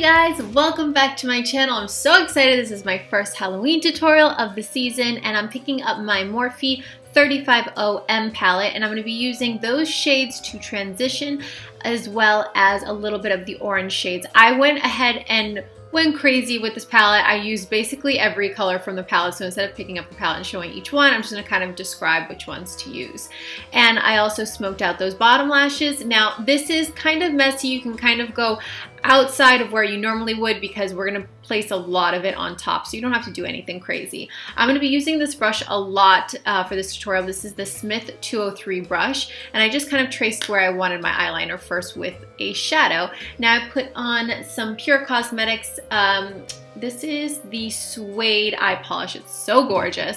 Hey guys, welcome back to my channel. I'm so excited. This is my first Halloween tutorial of the season and I'm picking up my Morphe 350M palette and I'm going to be using those shades to transition as well as a little bit of the orange shades. I went ahead and went crazy with this palette. I used basically every color from the palette, so instead of picking up the palette and showing each one, I'm just going to kind of describe which ones to use. And I also smoked out those bottom lashes. Now this is kind of messy. You can kind of go outside of where you normally would because we're going to place a lot of it on top, so you don't have to do anything crazy. I'm going to be using this brush a lot for this tutorial. This is the Smith 203 brush, and I just kind of traced where I wanted my eyeliner first with a shadow. Now I put on some Pure Cosmetics. This is the Suede eye polish. It's so gorgeous.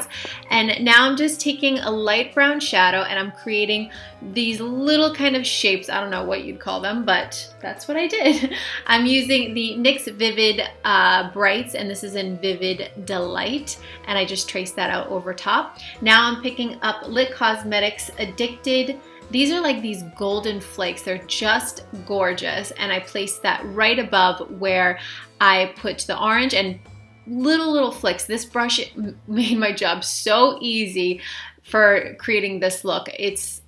And now I'm just taking a light brown shadow and I'm creating these little kind of shapes. I don't know what you'd call them, but that's what I did. I'm using the NYX Vivid Brights, and this is in Vivid Delight, and I just traced that out over top. Now I'm picking up Lit Cosmetics Addicted. These are like these golden flakes. They're just gorgeous, and I placed that right above where I put the orange and little flicks. This brush made my job so easy for creating this look. It's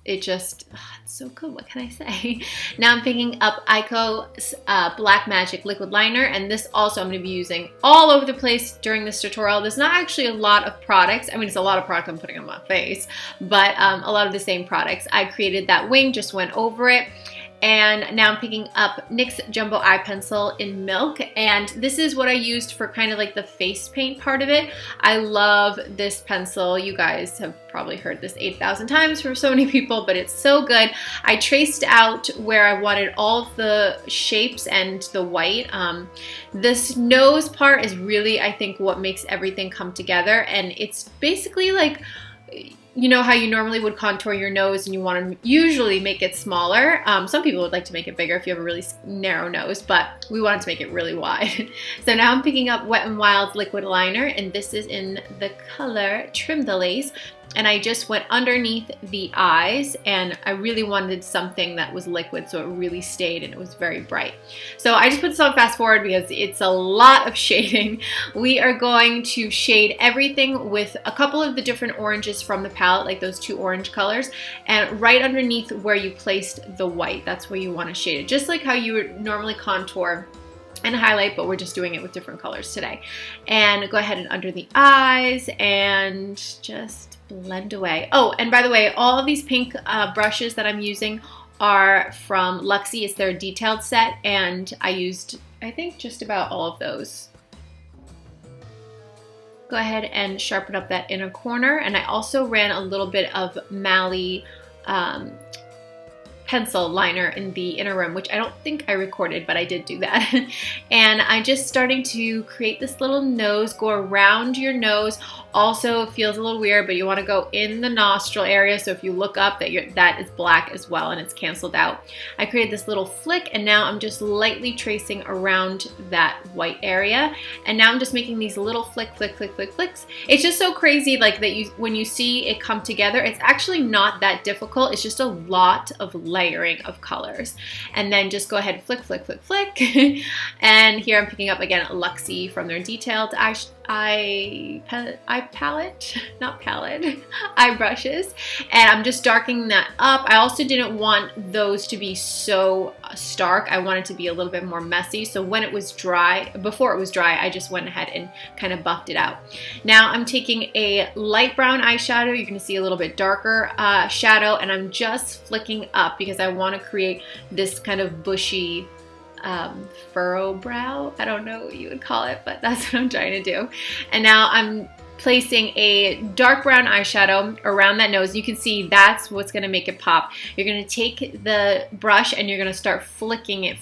so good. What can I say? Now I'm picking up Eyeko's Black Magic Liquid Liner, and this also I'm going to be using all over the place during this tutorial. There's not actually a lot of products. I mean, it's a lot of product I'm putting on my face, but a lot of the same products. I created that wing, just went over it. And now I'm picking up NYX Jumbo Eye Pencil in Milk, and this is what I used for kind of like the face paint part of it. I love this pencil. You guys have probably heard this 8,000 times from so many people, but it's so good. I traced out where I wanted all of the shapes and the white. This nose part is really, I think, what makes everything come together, and it's basically like, you know how you normally would contour your nose and you want to usually make it smaller. Some people would like to make it bigger if you have a really narrow nose, but we wanted to make it really wide. So now I'm picking up Wet n Wild's liquid liner, and this is in the color Trim the Lace. And I just went underneath the eyes, and I really wanted something that was liquid so it really stayed and it was very bright. So I just put this on fast forward because it's a lot of shading. We are going to shade everything with a couple of the different oranges from the palette, like those two orange colors, and right underneath where you placed the white, that's where you want to shade it. Just like how you would normally contour and highlight, but we're just doing it with different colors today. And go ahead and under the eyes and just blend away. Oh, and by the way, all of these pink brushes that I'm using are from Luxie. It's their detailed set, and I used, I think, just about all of those. Go ahead and sharpen up that inner corner, and I also ran a little bit of Mally pencil liner in the inner rim, which I don't think I recorded, but I did do that. And I'm just starting to create this little nose, go around your nose. Also feels a little weird, but you want to go in the nostril area, so if you look up, that is black as well and it's canceled out. I created this little flick, and now I'm just lightly tracing around that white area, and now I'm just making these little flicks. It's just so crazy, like that when you see it come together, it's actually not that difficult. It's just a lot of layering of colors. And then just go ahead and flick. And here I'm picking up again Luxie from their detailed eye brushes, and I'm just darkening that up. I also didn't want those to be so stark. I wanted to be a little bit more messy, so when it was dry, before it was dry, I just went ahead and kind of buffed it out. Now I'm taking a light brown eyeshadow. You're going to see a little bit darker shadow, and I'm just flicking up because I want to create this kind of bushy furrow brow. I don't know what you would call it, but that's what I'm trying to do. And now I'm placing a dark brown eyeshadow around that nose. You can see that's what's going to make it pop. You're going to take the brush and you're going to start flicking it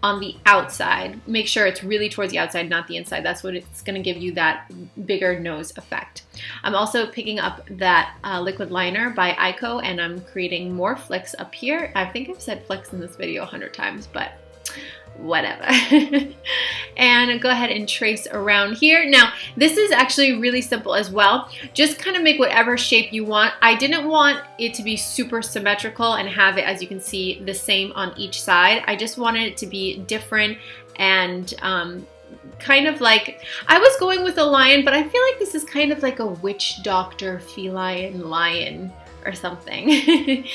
on the outside. Make sure it's really towards the outside, not the inside. That's what it's going to give you that bigger nose effect. I'm also picking up that liquid liner by Eyeko, and I'm creating more flicks up here. I think I've said flicks in this video 100 times, but whatever. And go ahead and trace around here. Now, this is actually really simple as well. Just kind of make whatever shape you want. I didn't want it to be super symmetrical and have it, as you can see, the same on each side. I just wanted it to be different and kind of like, I was going with a lion, but I feel like this is kind of like a witch doctor feline lion or something.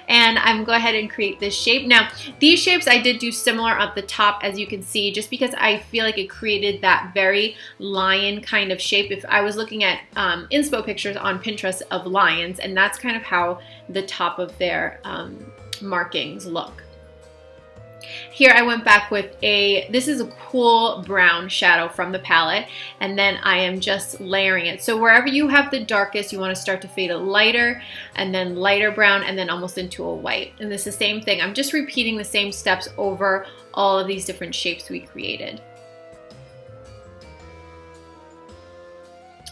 And I'm go ahead and create this shape. Now, these shapes I did do similar up the top, as you can see, just because I feel like it created that very lion kind of shape. If I was looking at inspo pictures on Pinterest of lions, and that's kind of how the top of their markings look. Here I went back with this is a cool brown shadow from the palette, and then I am just layering it. So wherever you have the darkest, you want to start to fade it lighter, and then lighter brown, and then almost into a white. And this is the same thing. I'm just repeating the same steps over all of these different shapes we created.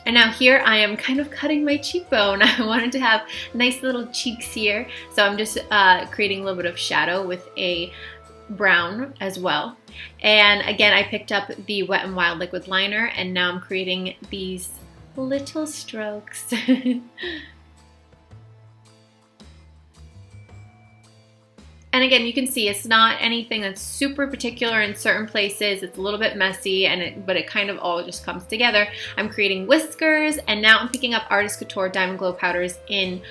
And now here I am kind of cutting my cheekbone. I wanted to have nice little cheeks here, so I'm just creating a little bit of shadow with a brown as well. And again, I picked up the Wet n Wild liquid liner, and now I'm creating these little strokes. And again, you can see it's not anything that's super particular in certain places. It's a little bit messy, but it kind of all just comes together. I'm creating whiskers, and now I'm picking up Artist Couture Diamond Glow powders in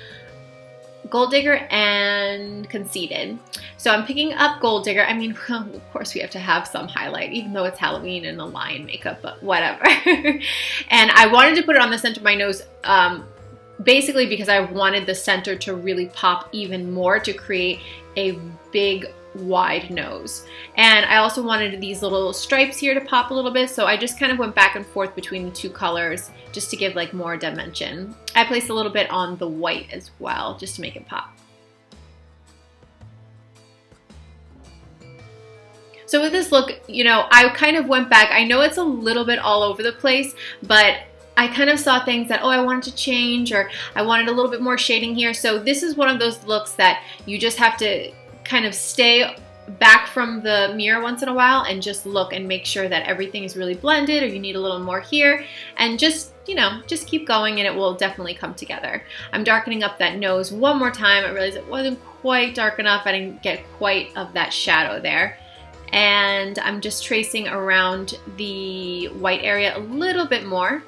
Gold Digger and Conceited. So I'm picking up Gold Digger. I mean, well, of course we have to have some highlight, even though it's Halloween and a lion makeup, but whatever. And I wanted to put it on the center of my nose, basically because I wanted the center to really pop even more to create a big wide nose. And I also wanted these little stripes here to pop a little bit, so I just kind of went back and forth between the two colors just to give like more dimension. I placed a little bit on the white as well just to make it pop. So with this look, you know, I kind of went back. I know it's a little bit all over the place, but I kind of saw things that, oh, I wanted to change, or I wanted a little bit more shading here. So this is one of those looks that you just have to kind of stay back from the mirror once in a while and just look and make sure that everything is really blended, or you need a little more here, and just, you know, just keep going and it will definitely come together. I'm darkening up that nose one more time. I realized it wasn't quite dark enough. I didn't get quite of that shadow there. And I'm just tracing around the white area a little bit more.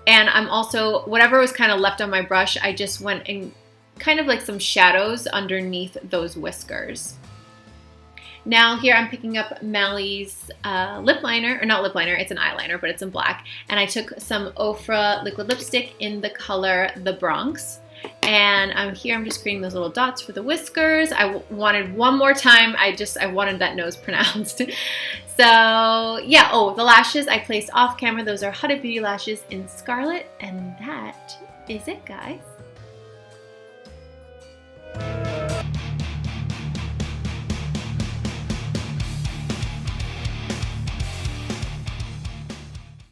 And I'm also, whatever was kind of left on my brush, I just went in kind of like some shadows underneath those whiskers. Now here I'm picking up Mally's lip liner, or not lip liner, it's an eyeliner, but it's in black. And I took some Ofra liquid lipstick in the color The Bronx. And I'm just creating those little dots for the whiskers. I wanted one more time, I wanted that nose pronounced. So yeah, oh, the lashes I placed off camera. Those are Huda Beauty lashes in Scarlett, and that is it, guys.